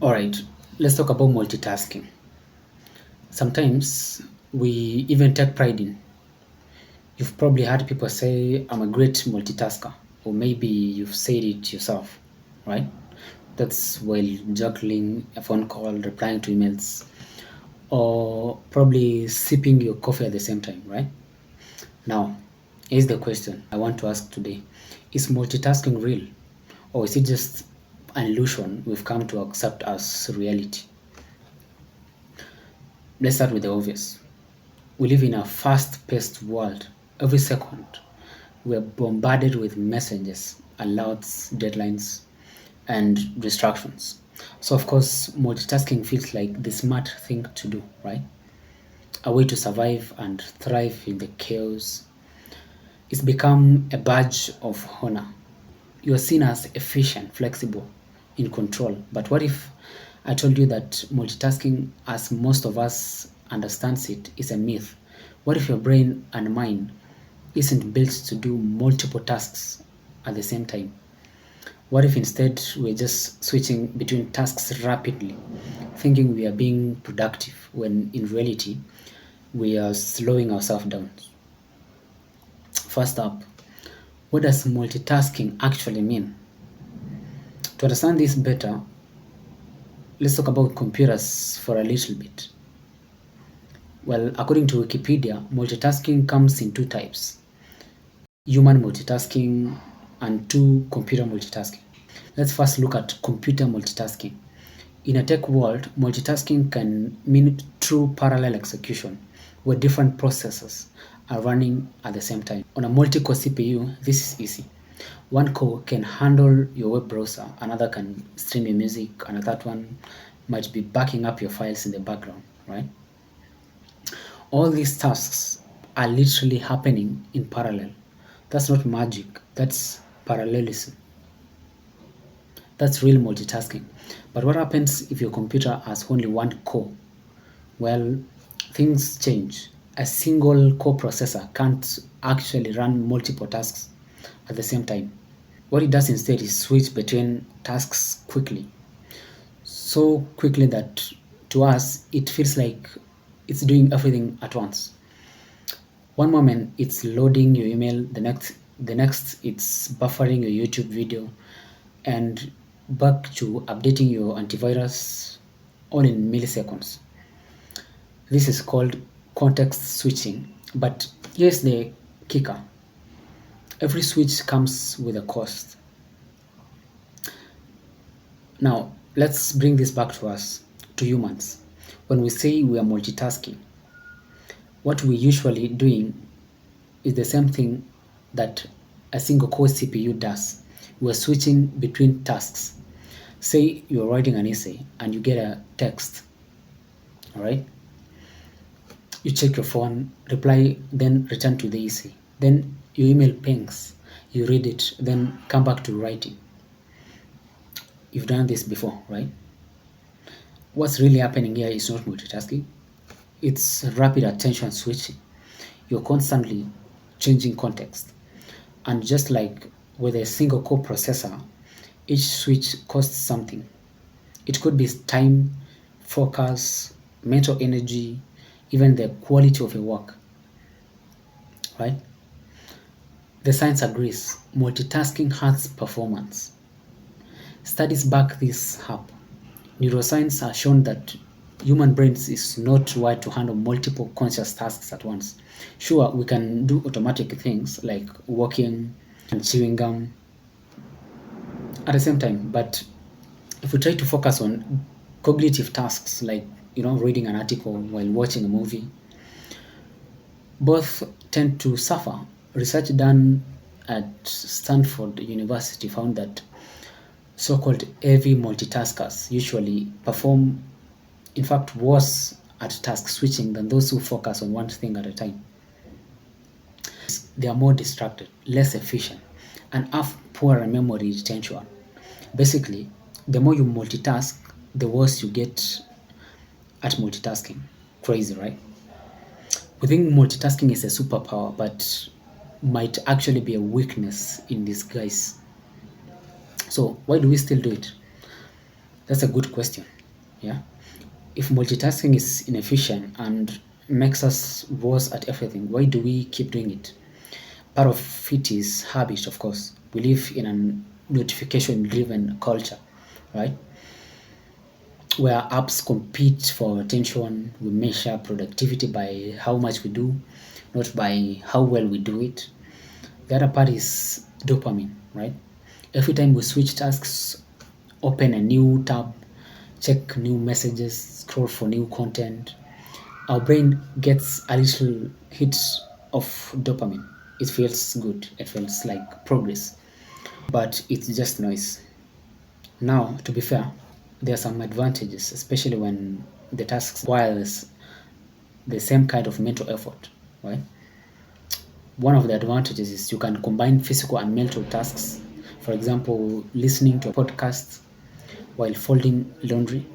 All right, let's talk about multitasking. Sometimes we even take pride in. You've probably heard people say, I'm a great multitasker, or maybe you've said it yourself, right? That's while juggling a phone call, replying to emails, or probably sipping your coffee at the same time, right? Now, here's the question I want to ask today. Is multitasking real, or is it just an illusion we've come to accept as reality? Let's start with the obvious. We live in a fast paced world. Every second, we're bombarded with messages, alerts, deadlines, and distractions. So, of course, multitasking feels like the smart thing to do, right? A way to survive and thrive in the chaos. It's become a badge of honor. You're seen as efficient, flexible, in control. But what if I told you that multitasking, as most of us understands it, is a myth? What if your brain and mind isn't built to do multiple tasks at the same time? What if instead we're just switching between tasks rapidly, thinking we are being productive when in reality we are slowing ourselves down? First up, what does multitasking actually mean? To understand this better, let's talk about computers for a little bit. Well, according to Wikipedia, multitasking comes in two types: human multitasking and two, computer multitasking. Let's first look at computer multitasking. In a tech world, multitasking can mean true parallel execution, where different processes are running at the same time. On a multi-core CPU, this is easy. One core can handle your web browser, another can stream your music, and a third one might be backing up your files in the background, right? All these tasks are literally happening in parallel. That's not magic, that's parallelism. That's real multitasking. But what happens if your computer has only one core? Well, things change. A single core processor can't actually run multiple tasks at the same time. What it does instead is switch between tasks quickly. So quickly that to us it feels like it's doing everything at once. One moment it's loading your email, the next it's buffering your YouTube video, and back to updating your antivirus all in milliseconds. This is called context switching. But here's the kicker: every switch comes with a cost. Now, let's bring this back to us, to humans. When we say we are multitasking, what we're usually doing is the same thing that a single core CPU does. We're switching between tasks. Say you're writing an essay and you get a text, all right? You check your phone, reply, then return to the essay. Then your email pings, you read it, then come back to writing. You've done this before, right? What's really happening here is not multitasking, it's rapid attention switching. You're constantly changing context. And just like with a single core processor, each switch costs something. It could be time, focus, mental energy, even the quality of your work, right? The science agrees multitasking hurts performance. Studies back this up. Neuroscience has shown that human brains is not wired to handle multiple conscious tasks at once. Sure, we can do automatic things like walking and chewing gum at the same time, but if we try to focus on cognitive tasks like reading an article while watching a movie, both tend to suffer. Research done at Stanford University found that so-called heavy multitaskers usually perform, in fact, worse at task switching than those who focus on one thing at a time. They are more distracted, less efficient, and have poorer memory retention. Basically, the more you multitask, the worse you get at multitasking. Crazy, right? We think multitasking is a superpower, but might actually be a weakness in disguise. So, why do we still do it? That's a good question. Yeah. If multitasking is inefficient and makes us worse at everything, why do we keep doing it? Part of it is habit, of course. We live in a notification driven culture, right? Where apps compete for attention. We measure productivity by how much we do, not by how well we do it. The other part is dopamine, right? Every time we switch tasks, open a new tab, check new messages, scroll for new content, our brain gets a little hit of dopamine. It feels good, it feels like progress, but it's just noise. Now, to be fair, there are some advantages, especially when the tasks requires the same kind of mental effort, right? One of the advantages is you can combine physical and mental tasks. For example, listening to a podcast while folding laundry.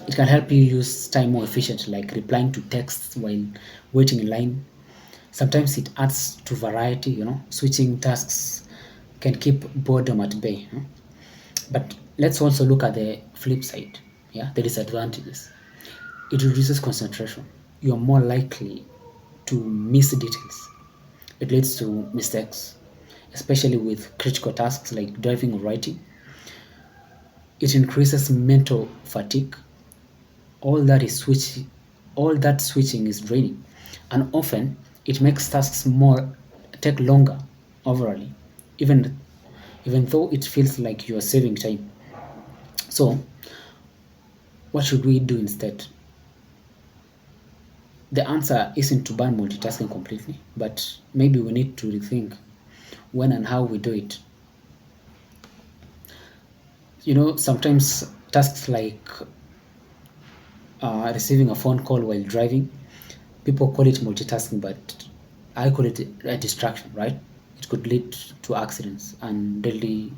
It can help you use time more efficiently, like replying to texts while waiting in line. Sometimes it adds to variety, switching tasks can keep boredom at bay. But let's also look at the flip side, yeah, the disadvantages. It reduces concentration. You're more likely to miss details. It leads to mistakes, especially with critical tasks like driving or writing. It increases mental fatigue. All that is switching, all that switching is draining, and often it makes tasks more take longer overall, even even though it feels like you are saving time. So, what should we do instead? The answer isn't to ban multitasking completely, but maybe we need to rethink when and how we do it. Sometimes tasks like receiving a phone call while driving, people call it multitasking, but I call it a distraction, right? It could lead to accidents and deadly,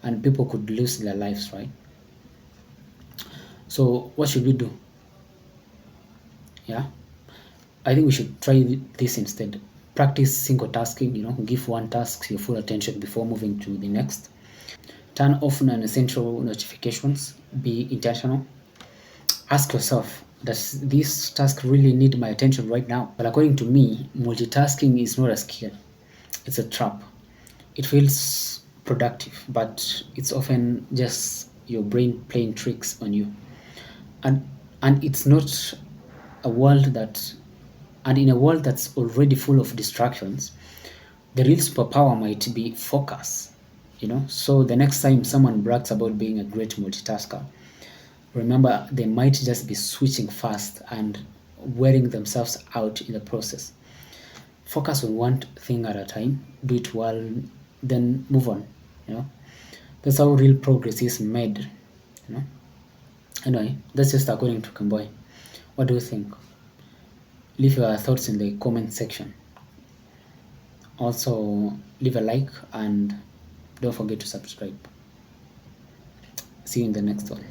and people could lose their lives, right? So, what should we do? Yeah, I think we should try this instead. Practice single tasking, give one task your full attention before moving to the next. Turn off non-essential notifications. Be intentional. Ask yourself, does this task really need my attention right now? But according to me, multitasking is not a skill, it's a trap. It feels productive, but it's often just your brain playing tricks on you. And and it's not a world that and in a world that's already full of distractions, the real superpower might be focus. So the next time someone brags about being a great multitasker, remember they might just be switching fast and wearing themselves out in the process. Focus on one thing at a time, do it well, then move on. You know, that's how real progress is made. You know. Anyway, that's just according to Kimboy. What do you think? Leave your thoughts in the comment section. Also, leave a like and don't forget to subscribe. See you in the next one.